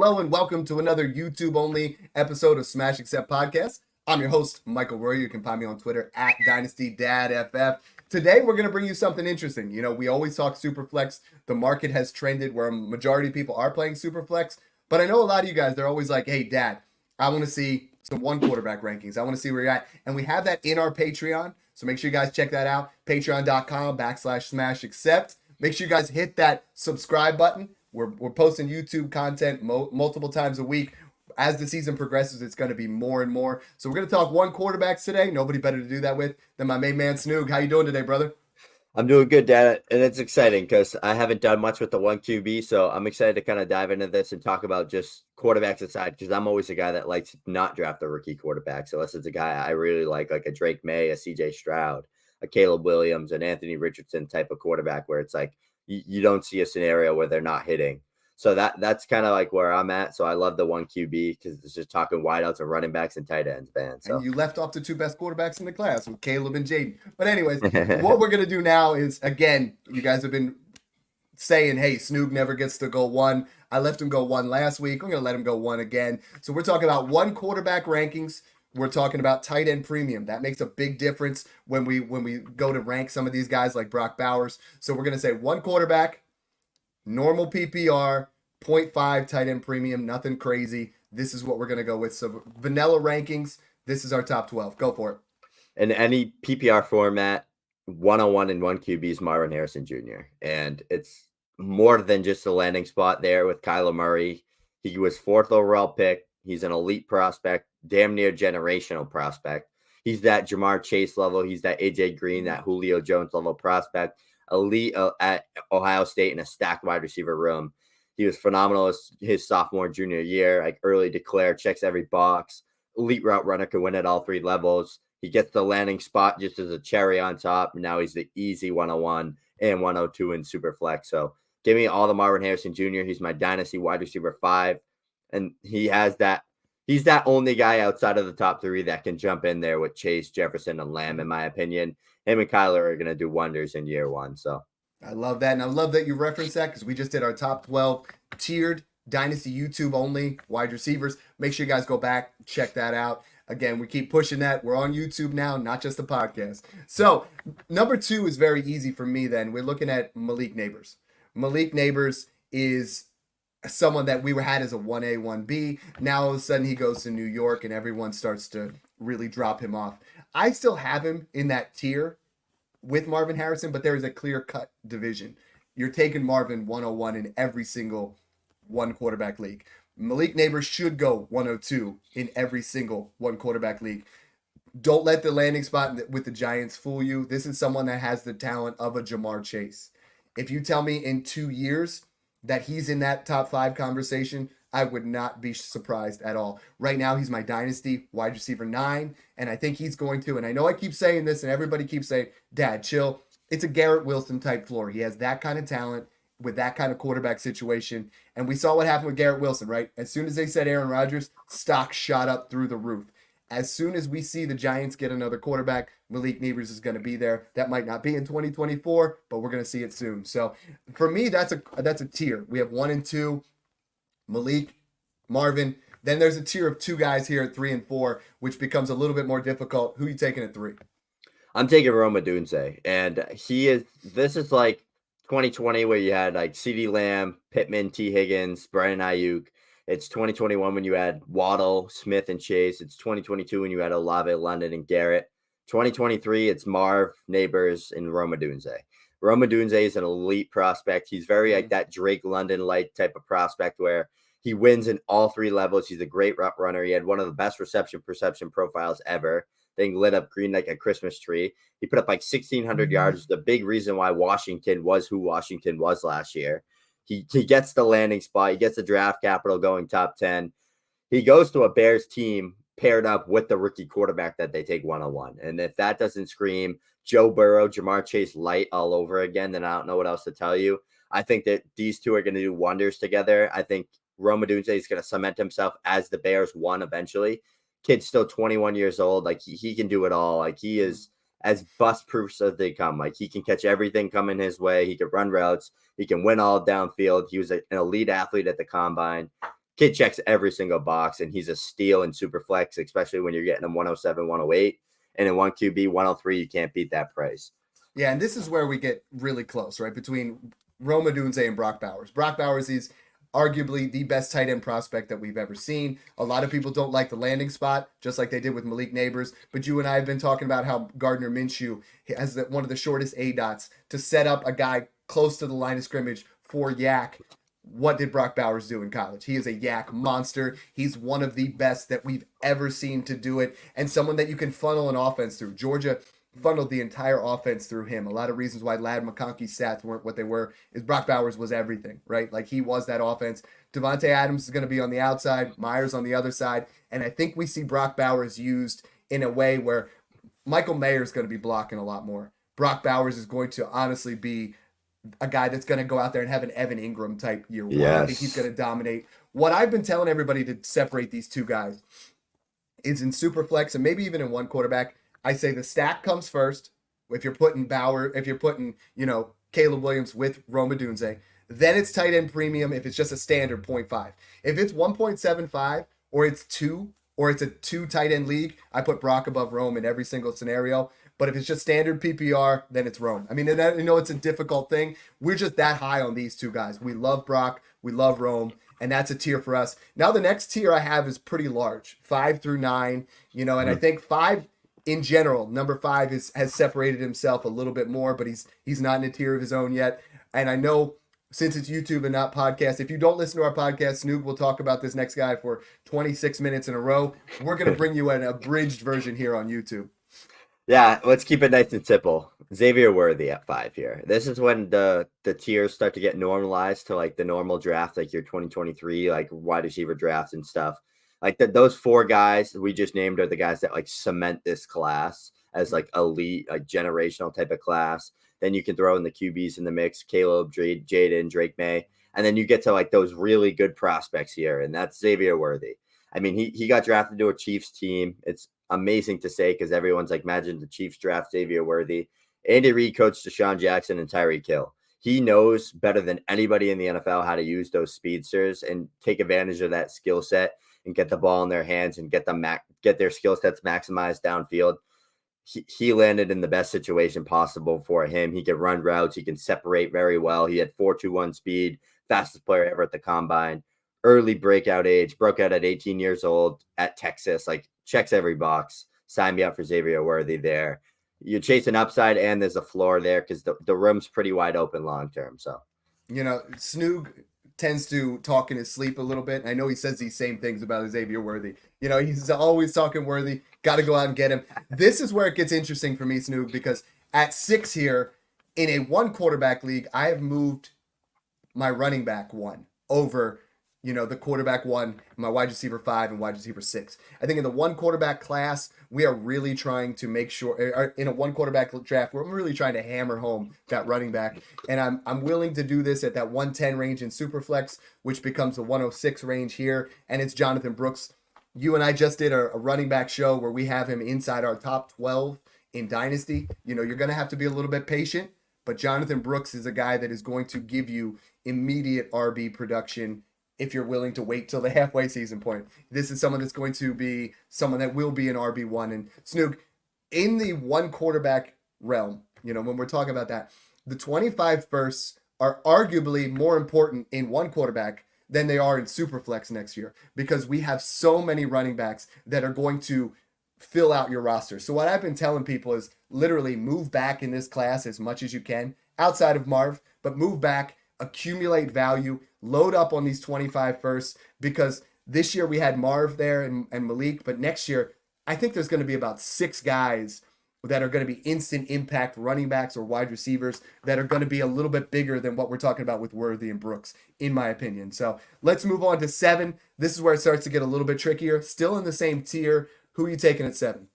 Hello and welcome to another YouTube-only episode of Smash Accept Podcast. I'm your host, Michael Royer. You can find me on Twitter at DynastyDadFF. Today, we're going to bring you something interesting. You know, we always talk Superflex. The market has trended where a majority of people are playing Superflex. But I know a lot of you guys, they're always like, hey, Dad, I want to see some one quarterback rankings. I want to see where you're at. And we have that in our Patreon. So make sure you guys check that out. Patreon.com/SmashAccept. Make sure you guys hit that subscribe button. We're posting YouTube content multiple times a week. As the season progresses, it's going to be more and more. So we're going to talk one quarterbacks today. Nobody better to do that with than my main man, Snoog. How you doing today, brother? I'm doing good, Dad, and it's exciting because I haven't done much with the one QB, so I'm excited to kind of dive into this and talk about just quarterbacks aside, because I'm always a guy that likes to not draft a rookie quarterback. So unless it's a guy I really like a Drake May, a CJ Stroud, a Caleb Williams, an Anthony Richardson type of quarterback where it's like you don't see a scenario where they're not hitting. So that's kind of like where I'm at. So I love the one QB because it's just talking wideouts and running backs and tight ends, man. So and you left off the two best quarterbacks in the class with Caleb and Jayden. But anyways, what we're gonna do now is, again, you guys have been saying, hey, Snoog never gets to go one. I left him go one last week. I'm gonna let him go one again. So we're talking about one quarterback rankings. We're talking about tight end premium. That makes a big difference when we go to rank some of these guys like Brock Bowers. So we're gonna say one quarterback, normal PPR, 0.5 tight end premium, nothing crazy. This is what we're going to go with. So vanilla rankings, this is our top 12. Go for it. In any PPR format, 101 and one QB is Marvin Harrison Jr. And it's more than just a landing spot there with Kyler Murray. He was 4th overall pick. He's an elite prospect, damn near generational prospect. He's that Jamar Chase level. He's that AJ Green, that Julio Jones level prospect. Elite at Ohio State in a stacked wide receiver room. He was phenomenal his sophomore, junior year, like early declare, checks every box. Elite route runner, can win at all 3 levels. He gets the landing spot just as a cherry on top. And now he's the easy 101 and 102 in Superflex. So give me all the Marvin Harrison Jr. He's my dynasty wide receiver 5. And he has that. He's that only guy outside of the top 3 that can jump in there with Chase, Jefferson, and Lamb, in my opinion. Him and Kyler are going to do wonders in year 1. So I love that. And I love that you referenced that because we just did our top 12 tiered dynasty YouTube only wide receivers. Make sure you guys go back, check that out. Again, we keep pushing that. We're on YouTube now, not just the podcast. So number 2 is very easy for me then. We're looking at Malik Nabers. Malik Nabers is someone that we had as a 1A, 1B. Now all of a sudden he goes to New York and everyone starts to really drop him off. I still have him in that tier with Marvin Harrison, but there is a clear-cut division. You're taking Marvin 101 in every single one quarterback league. Malik Nabers should go 102 in every single one quarterback league. Don't let the landing spot with the Giants fool you. This is someone that has the talent of a Jamar Chase. If you tell me in 2 years that he's in that top 5 conversation, I would not be surprised at all. Right now, he's my dynasty wide receiver 9, and I think he's going to, and I know I keep saying this, and everybody keeps saying, Dad, chill. It's a Garrett Wilson type floor. He has that kind of talent with that kind of quarterback situation, and we saw what happened with Garrett Wilson, right? As soon as they said Aaron Rodgers, stock shot up through the roof. As soon as we see the Giants get another quarterback, Malik Nabers is going to be there. That might not be in 2024, but we're going to see it soon. So for me, that's a tier. We have 1 and 2. Malik, Marvin. Then there's a tier of 2 guys here at 3 and 4, which becomes a little bit more difficult. Who are you taking at 3? I'm taking Odunze, and this is like 2020 where you had like CeeDee Lamb, Pittman, T. Higgins, Brian Ayuk. It's 2021 when you had Waddle, Smith, and Chase. It's 2022 when you had Olave, London, and Garrett. 2023, it's Marv, Nabers, and Odunze. Odunze is an elite prospect. He's very like that Drake London-like type of prospect where he wins in all 3 levels. He's a great route runner. He had one of the best reception perception profiles ever. Thing lit up green like a Christmas tree. He put up like 1,600 yards. The big reason why Washington was who Washington was last year. He gets the landing spot. He gets the draft capital going top 10. He goes to a Bears team paired up with the rookie quarterback that they take 101. And if that doesn't scream Joe Burrow, Jamar Chase light all over again, then I don't know what else to tell you. I think that these 2 are going to do wonders together. I think Odunze is going to cement himself as the Bears 1 eventually. Kid's still 21 years old. Like he can do it all. Like he is as bust proofs as they come. Like he can catch everything coming his way. He can run routes. He can win all downfield. He was an elite athlete at the combine. Kid checks every single box, and he's a steal in super flex, especially when you're getting him 107, 108. And in 1QB, 103, you can't beat that price. Yeah, and this is where we get really close, right? Between Rome Odunze and Brock Bowers. Brock Bowers is arguably the best tight end prospect that we've ever seen. A lot of people don't like the landing spot, just like they did with Malik Nabers. But you and I have been talking about how Gardner Minshew has one of the shortest A dots to set up a guy close to the line of scrimmage for yak. What did Brock Bowers do in college? He is a yak monster. He's one of the best that we've ever seen to do it, and someone that you can funnel an offense through. Georgia funneled the entire offense through him. A lot of reasons why McConkey's stats weren't what they were is Brock Bowers was everything, right? Like he was that offense. Devontae Adams is going to be on the outside, Myers on the other side, and I think we see Brock Bowers used in a way where Michael Mayer is going to be blocking a lot more. Brock Bowers is going to honestly be a guy that's going to go out there and have an Evan Ingram type year one. Yes. I think he's going to dominate. What I've been telling everybody to separate these two guys is in super flex and maybe even in one quarterback. I say the stack comes first. If you're putting Caleb Williams with Rome Odunze, then it's tight end premium. If it's just a standard 0.5, if it's 1.75 or it's 2 or it's a 2 tight end league, I put Brock above Rome in every single scenario. But if it's just standard PPR, then it's Rome. I mean, it's a difficult thing. We're just that high on these two guys. We love Brock. We love Rome. And that's a tier for us. Now, the next tier I have is pretty large, 5 through 9. And I think 5 in general, number 5 has separated himself a little bit more, but he's not in a tier of his own yet. And I know since it's YouTube and not podcast, if you don't listen to our podcast, Snoog will talk about this next guy for 26 minutes in a row. We're going to bring you an abridged version here on YouTube. Yeah, let's keep it nice and simple. Xavier Worthy at 5 here. This is when the tiers start to get normalized to like the normal draft, like your 2023, like wide receiver drafts and stuff. Like those 4 guys we just named are the guys that like cement this class as like elite, like generational type of class. Then you can throw in the QBs in the mix, Caleb, Jayden, Drake May. And then you get to like those really good prospects here. And that's Xavier Worthy. I mean, he got drafted to a Chiefs team. It's amazing to say because everyone's like, imagine the Chiefs draft Xavier Worthy. Andy Reid coached Deshaun Jackson and Tyreek Hill. He knows better than anybody in the NFL how to use those speedsters and take advantage of that skill set and get the ball in their hands and get their skill sets maximized downfield. He landed in the best situation possible for him. He can run routes. He can separate very well. He had 4.21 speed, fastest player ever at the combine. Early breakout age, broke out at 18 years old at Texas, like checks every box. Sign me up for Xavier Worthy there. You're chasing upside and there's a floor there because the room's pretty wide open long term. So, Snoog tends to talk in his sleep a little bit. I know he says these same things about Xavier Worthy. He's always talking Worthy. Got to go out and get him. This is where it gets interesting for me, Snoog, because at 6 here in a 1 quarterback league, I have moved my running back 1 over the quarterback 1, my wide receiver 5, and wide receiver 6. I think in the 1 quarterback class, we are really trying to make sure, in a 1 quarterback draft, we're really trying to hammer home that running back. And I'm willing to do this at that 110 range in Superflex, which becomes the 106 range here. And it's Jonathon Brooks. You and I just did a running back show where we have him inside our top 12 in Dynasty. You're going to have to be a little bit patient, but Jonathon Brooks is a guy that is going to give you immediate RB production if you're willing to wait till the halfway season point. This is someone that's going to be someone that will be an RB1. And Snoog, in the 1 quarterback realm, when we're talking about that, the 25 firsts are arguably more important in 1 quarterback than they are in Superflex next year because we have so many running backs that are going to fill out your roster. So what I've been telling people is literally move back in this class as much as you can outside of Marv, but move back, accumulate value, load up on these 25 firsts because this year we had Marv there and Malik, but next year I think there's going to be about 6 guys that are going to be instant impact running backs or wide receivers that are going to be a little bit bigger than what we're talking about with Worthy and Brooks, in my opinion. So let's move on to 7. This is where it starts to get a little bit trickier. Still in the same tier. Who are you taking at 7?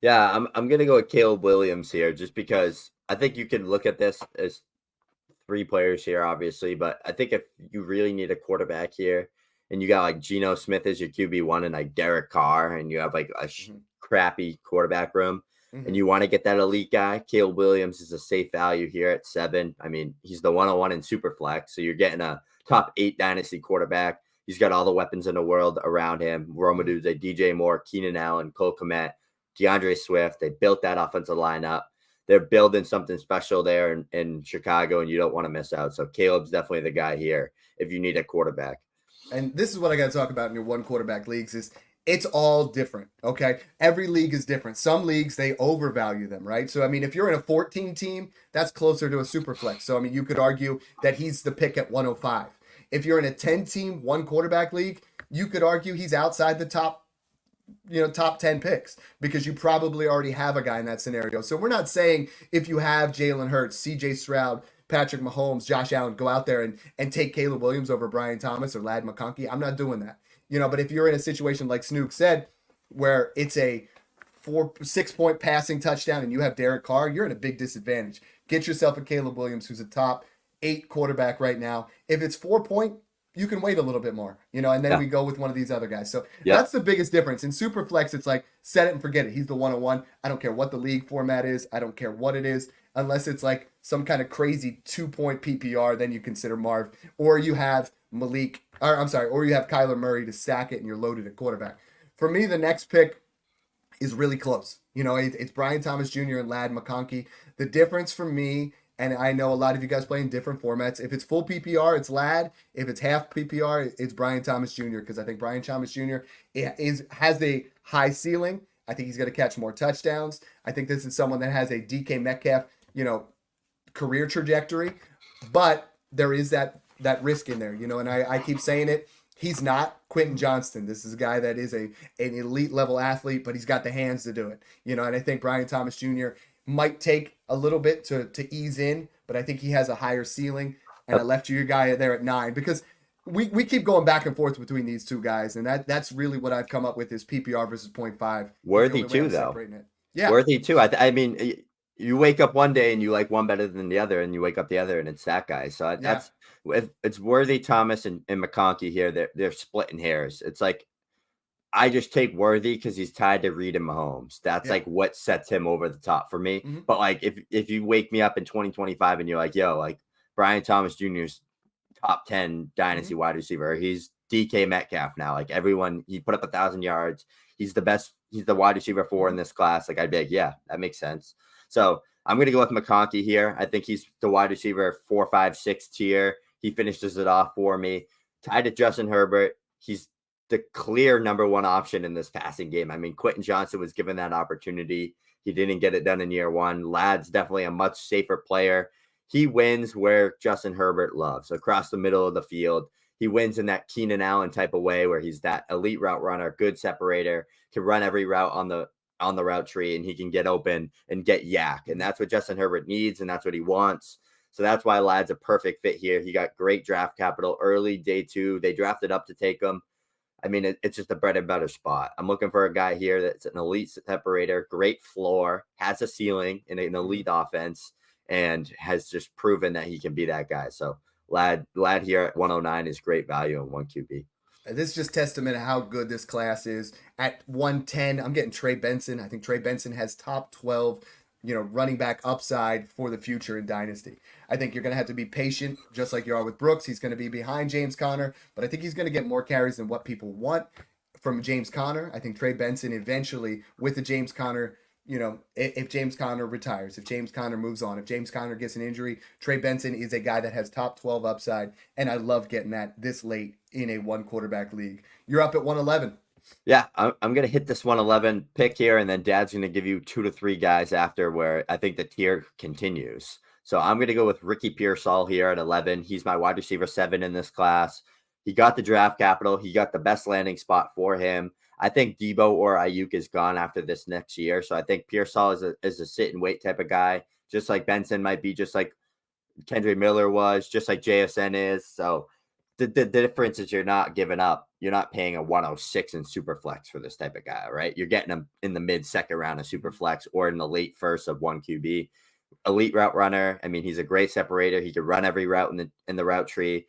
Yeah, I'm going to go with Caleb Williams here just because I think you can look at this as 3 players here, obviously, but I think if you really need a quarterback here and you got like Geno Smith as your QB1 and like Derek Carr and you have like a crappy quarterback room and you want to get that elite guy, Caleb Williams is a safe value here at 7. I mean, he's the 101 in Superflex, so you're getting a top 8 dynasty quarterback. He's got all the weapons in the world around him. Rome Odunze, DJ Moore, Keenan Allen, Cole Kmet, DeAndre Swift. They built that offensive lineup. They're building something special there in Chicago, and you don't want to miss out. So Caleb's definitely the guy here if you need a quarterback. And this is what I got to talk about in your one quarterback leagues is it's all different, okay? Every league is different. Some leagues, they overvalue them, right? So, I mean, if you're in a 14 team, that's closer to a super flex. So, I mean, you could argue that he's the pick at 105. If you're in a 10 team, one quarterback league, you could argue he's outside the top 10 picks because you probably already have a guy in that scenario. So we're not saying if you have Jalen Hurts, CJ Stroud, Patrick Mahomes, Josh Allen, go out there and take Caleb Williams over Brian Thomas or Lad McConkey. I'm not doing that. But if you're in a situation like Snoog said, where it's a 6 point passing touchdown and you have Derek Carr, you're in a big disadvantage. Get yourself a Caleb Williams, who's a top 8 quarterback right now. If it's 4 point, you can wait a little bit more, and then we go with one of these other guys. So that's the biggest difference. In Superflex, it's like set it and forget it. He's the 101. I don't care what the league format is. I don't care what it is. Unless it's like some kind of crazy 2 point PPR, then you consider Marv. Or you have or you have Kyler Murray to stack it and you're loaded at quarterback. For me, the next pick is really close. It's Brian Thomas Jr. and Lad McConkey. The difference for me, and I know a lot of you guys play in different formats. If it's full PPR, it's Lad. If it's half PPR, it's Brian Thomas Jr. because I think Brian Thomas Jr. has a high ceiling. I think he's going to catch more touchdowns. I think this is someone that has a DK Metcalf, career trajectory, but there is that risk in there, and I keep saying it. He's not Quentin Johnston. This is a guy that is an elite level athlete, but he's got the hands to do it, and I think Brian Thomas Jr. might take a little bit to ease in, but I think he has a higher ceiling. And I left your guy there at 9 because we keep going back and forth between these two guys, and that's really what I've come up with is PPR versus 0.5. Worthy too, though. Yeah, Worthy too. I mean, you wake up one day and you like one better than the other, and you wake up the other and it's that guy. So it's Worthy, Thomas, and McConkey here. They're splitting hairs. It's like I just take Worthy because he's tied to Reed and Mahomes. That's like what sets him over the top for me. Mm-hmm. But like if you wake me up in 2025 and you're like, yo, like Brian Thomas Jr.'s top 10 dynasty wide receiver. He's DK Metcalf now. Like everyone, he put up 1,000 yards. He's the best. He's the wide receiver 4 in this class. Like I'd be like, yeah, that makes sense. So I'm going to go with McConkey here. I think he's the wide receiver 4, 5, 6 tier. He finishes it off for me. Tied to Justin Herbert. He's the clear number 1 option in this passing game. I mean, Quentin Johnston was given that opportunity. He didn't get it done in year 1. Lad's definitely a much safer player. He wins where Justin Herbert loves, across the middle of the field. He wins in that Keenan Allen type of way where he's that elite route runner, good separator, can run every route on the route tree, and he can get open and get yak. And that's what Justin Herbert needs, and that's what he wants. So that's why Lad's a perfect fit here. He got great draft capital early, day 2. They drafted up to take him. I mean, it's just a bread and butter spot. I'm looking for a guy here that's an elite separator, great floor, has a ceiling in an elite offense, and has just proven that he can be that guy. So Lad here at 109 is great value in 1 QB. This is just testament to how good this class is. At 110, I'm getting Trey Benson. I think Trey Benson has top 12, running back upside for the future in Dynasty. I think you're going to have to be patient, just like you are with Brooks. He's going to be behind James Conner, but I think he's going to get more carries than what people want from James Conner. I think Trey Benson eventually, with the James Conner, if James Conner retires, if James Conner moves on, if James Conner gets an injury, Trey Benson is a guy that has top 12 upside, and I love getting that this late in a 1 quarterback league. You're up at 111. Yeah, I'm going to hit this 111 pick here, and then Dad's going to give you 2 to 3 guys after where I think the tier continues. So I'm going to go with Ricky Pearsal here at 11. He's my wide receiver 7 in this class. He got the draft capital. He got the best landing spot for him. I think Debo or Ayuk is gone after this next year. So I think Pearsal is a sit and wait type of guy, just like Benson might be, just like Kendre Miller was, just like JSN is. So the difference is you're not giving up. You're not paying a 106 in Superflex for this type of guy, right? You're getting him in the mid-second round of Superflex or in the late first of 1 QB. Elite route runner. I mean, he's a great separator. He could run every route in the route tree.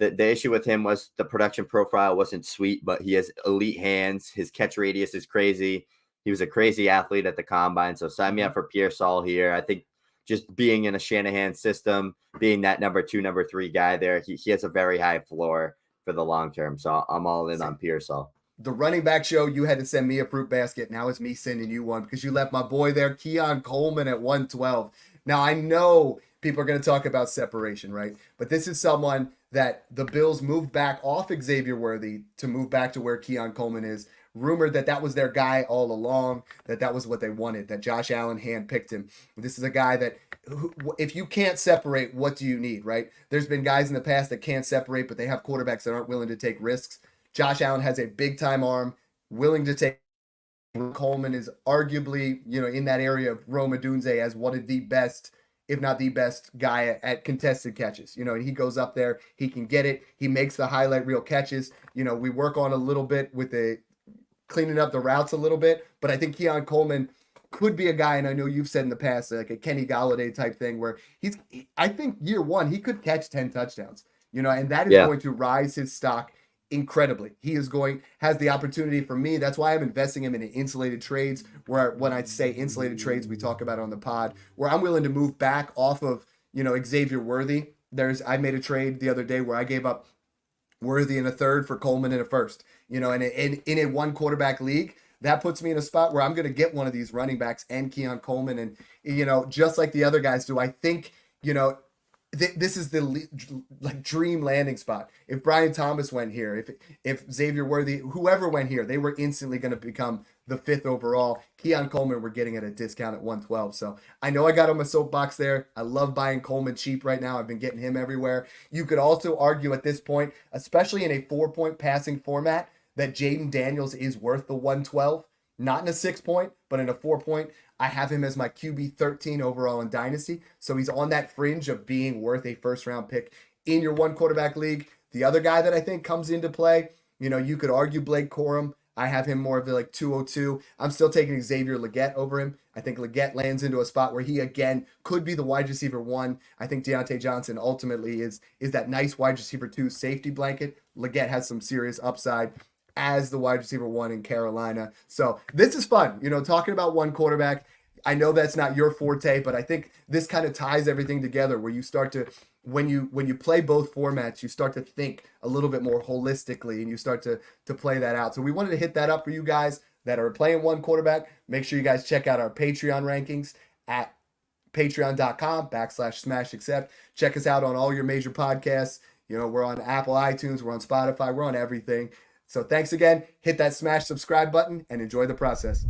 The issue with him was the production profile wasn't sweet, but he has elite hands. His catch radius is crazy. He was a crazy athlete at the combine. So sign me up for Pearsal here. I think just being in a Shanahan system, being that number 2, number 3 guy there, he has a very high floor for the long term. So I'm all in on Pearsal. The running back show, you had to send me a fruit basket. Now it's me sending you one because you left my boy there, Keon Coleman, at 112. Now, I know people are going to talk about separation, right? But this is someone that the Bills moved back off Xavier Worthy to move back to where Keon Coleman is. Rumored that was their guy all along, that was what they wanted, that Josh Allen handpicked him. This is a guy that, if you can't separate, what do you need, right? There's been guys in the past that can't separate, but they have quarterbacks that aren't willing to take risks. Josh Allen has a big-time arm, willing to take. Coleman is arguably, in that area of Odunze as one of the best, if not the best guy at contested catches. And he goes up there, he can get it, he makes the highlight reel catches. We work on a little bit with the cleaning up the routes a little bit, but I think Keon Coleman could be a guy, and I know you've said in the past, like a Kenny Galladay type thing, where I think year one, he could catch 10 touchdowns, and that is going to rise his stock incredibly. He has the opportunity for me. That's why I'm investing him in insulated trades, where when I say insulated trades, we talk about on the pod, where I'm willing to move back off of, Xavier Worthy. I made a trade the other day where I gave up Worthy in a third for Coleman in a first, and in a one quarterback league, that puts me in a spot where I'm going to get one of these running backs and Keon Coleman. And, just like the other guys do, I think, this is the dream landing spot. If Brian Thomas went here, if Xavier Worthy, whoever went here, they were instantly going to become the 5th overall. Keon Coleman, we're getting at a discount at 112. So I know I got on my soapbox there. I love buying Coleman cheap right now. I've been getting him everywhere. You could also argue at this point, especially in a 4-point passing format, that Jayden Daniesl is worth the 112. Not in a 6-point, but in a 4-point. I have him as my QB 13 overall in Dynasty. So he's on that fringe of being worth a first-round pick in your one quarterback league. The other guy that I think comes into play, you could argue Blake Corum. I have him more of the 202. I'm still taking Xavier Legette over him. I think Legette lands into a spot where he, again, could be the wide receiver 1. I think Deontay Johnson ultimately is that nice wide receiver 2 safety blanket. Legette has some serious upside as the wide receiver 1 in Carolina. So this is fun, talking about one quarterback. I know that's not your forte, but I think this kind of ties everything together where you start to, when you play both formats, you start to think a little bit more holistically and you start to play that out. So we wanted to hit that up for you guys that are playing one quarterback. Make sure you guys check out our Patreon rankings at patreon.com/smashaccept. Check us out on all your major podcasts. We're on Apple iTunes, we're on Spotify, we're on everything. So thanks again. Hit that smash subscribe button and enjoy the process.